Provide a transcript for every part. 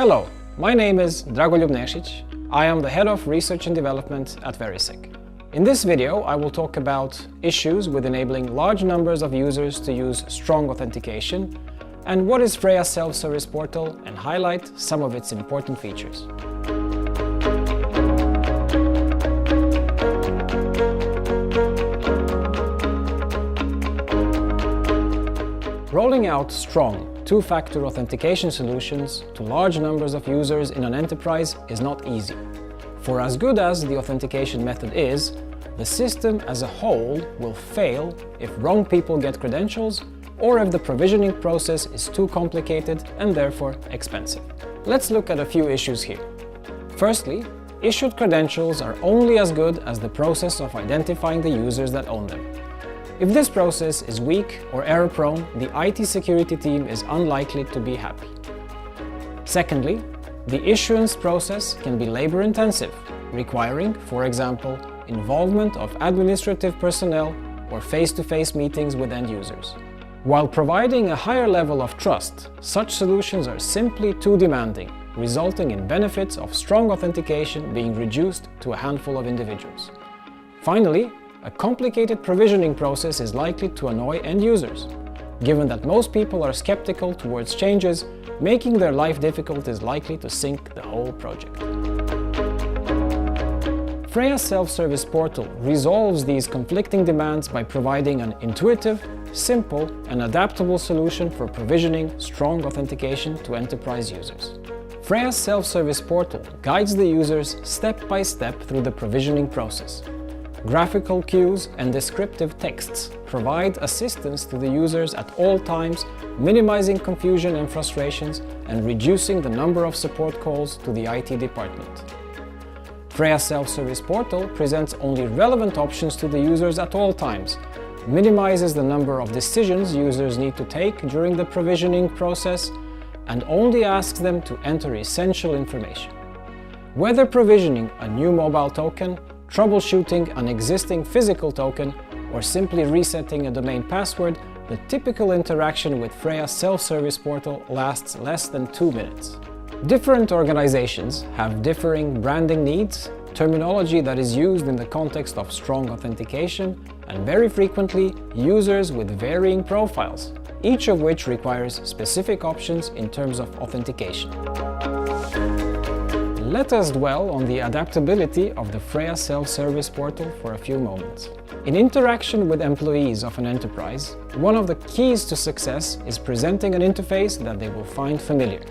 Hello, my name is Dragoljub Nešić. I am the Head of Research and Development at Verisec. In this video, I will talk about issues with enabling large numbers of users to use strong authentication and what is Freja self-service portal and highlight some of its important features. Rolling out strong two-factor authentication solutions to large numbers of users in an enterprise is not easy. For as good as the authentication method is, the system as a whole will fail if wrong people get credentials or if the provisioning process is too complicated and therefore expensive. Let's look at a few issues here. Firstly, issued credentials are only as good as the process of identifying the users that own them. If this process is weak or error-prone, the IT security team is unlikely to be happy. Secondly, the issuance process can be labor-intensive, requiring, for example, involvement of administrative personnel or face-to-face meetings with end users. While providing a higher level of trust, such solutions are simply too demanding, resulting in benefits of strong authentication being reduced to a handful of individuals. Finally, a complicated provisioning process is likely to annoy end users. Given that most people are skeptical towards changes, making their life difficult is likely to sink the whole project. Freja self-service portal resolves these conflicting demands by providing an intuitive, simple, and adaptable solution for provisioning strong authentication to enterprise users. Freja self-service portal guides the users step by step through the provisioning process. Graphical cues and descriptive texts provide assistance to the users at all times, minimizing confusion and frustrations and reducing the number of support calls to the IT department. Freja self-service portal presents only relevant options to the users at all times, minimizes the number of decisions users need to take during the provisioning process, and only asks them to enter essential information. Whether provisioning a new mobile token, troubleshooting an existing physical token, or simply resetting a domain password, the typical interaction with Freja self-service portal lasts less than 2 minutes. Different organizations have differing branding needs, terminology that is used in the context of strong authentication, and very frequently users with varying profiles, each of which requires specific options in terms of authentication. Let us dwell on the adaptability of the Freja self-service portal for a few moments. In interaction with employees of an enterprise, one of the keys to success is presenting an interface that they will find familiar.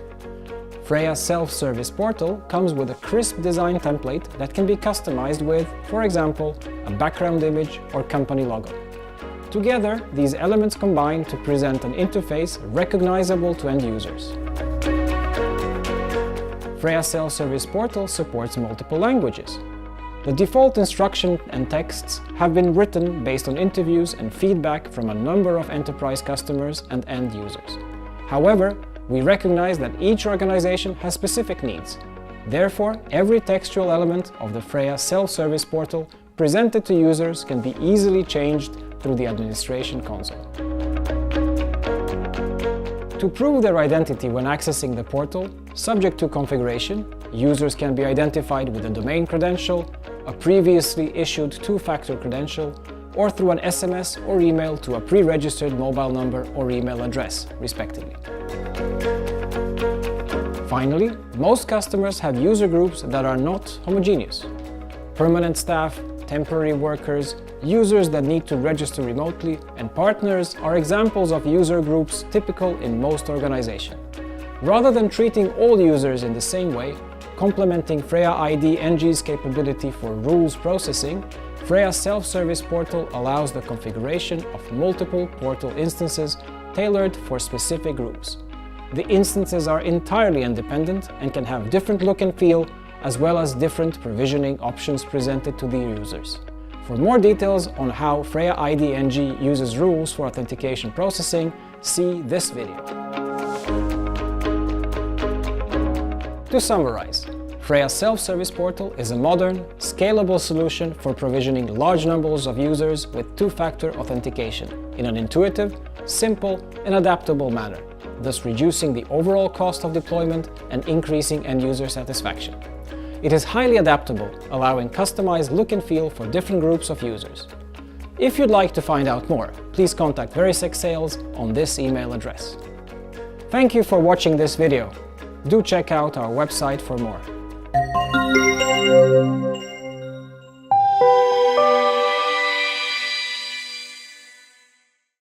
Freja self-service portal comes with a crisp design template that can be customized with, for example, a background image or company logo. Together, these elements combine to present an interface recognizable to end users. Freja self-service portal supports multiple languages. The default instruction and texts have been written based on interviews and feedback from a number of enterprise customers and end users. However, we recognize that each organization has specific needs. Therefore, every textual element of the Freja self-service portal presented to users can be easily changed through the administration console. To prove their identity when accessing the portal, subject to configuration, users can be identified with a domain credential, a previously issued two-factor credential, or through an SMS or email to a pre-registered mobile number or email address, respectively. Finally, most customers have user groups that are not homogeneous. Permanent staff, temporary workers, users that need to register remotely, and partners are examples of user groups typical in most organizations. Rather than treating all users in the same way, complementing Freja ID NG's capability for rules processing, Freja self-service portal allows the configuration of multiple portal instances tailored for specific groups. The instances are entirely independent and can have different look and feel, as well as different provisioning options presented to the users. For more details on how Freja ID NG uses rules for authentication processing, see this video. To summarize, Freja self-service portal is a modern, scalable solution for provisioning large numbers of users with two-factor authentication in an intuitive, simple, and adaptable manner, thus reducing the overall cost of deployment and increasing end-user satisfaction. It is highly adaptable, allowing customized look and feel for different groups of users. If you'd like to find out more, please contact Verisec Sales on this email address. Thank you for watching this video. Do check out our website for more.